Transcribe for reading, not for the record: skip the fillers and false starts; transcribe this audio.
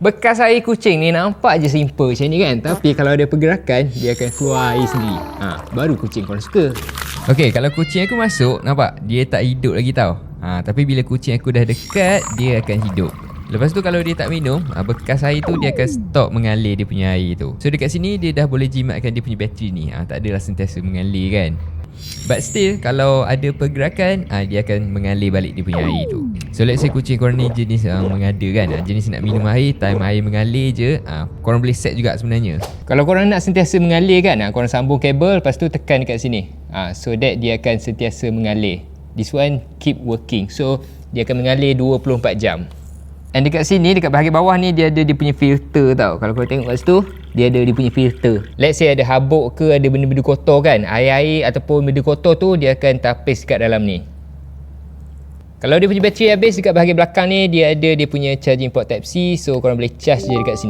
Bekas air kucing ni nampak je simple macam ni kan. Tapi kalau ada pergerakan, dia akan keluar air sendiri. Baru kucing korang suka. Okey, kalau kucing aku masuk, nampak? Dia tak hidup lagi tau. Tapi bila kucing aku dah dekat, dia akan hidup. Lepas tu kalau dia tak minum, bekas air tu dia akan stop mengalir dia punya air tu. So dekat sini dia dah boleh jimatkan dia punya bateri ni. Tak adalah sentiasa mengalir kan. But still, kalau ada pergerakan, dia akan mengalir balik dia punya air tu. So let's say kucing korang ni jenis mengada kan, jenis nak minum air, time air mengalir je, korang boleh set juga sebenarnya. Kalau korang nak sentiasa mengalir kan, korang sambung kabel, lepas tu tekan dekat sini. So that dia akan sentiasa mengalir. This one keep working. So dia akan mengalir 24 jam. And dekat sini, dekat bahagian bawah ni, dia ada dia punya filter tau. Kalau korang tengok kat situ, dia ada dia punya filter. Let's say ada habuk ke, ada benda-benda kotor kan, air-air ataupun benda kotor tu, dia akan tapis kat dalam ni. Kalau dia punya bateri habis, dekat bahagian belakang ni, dia ada dia punya charging port Type-C. So korang boleh charge je dekat sini.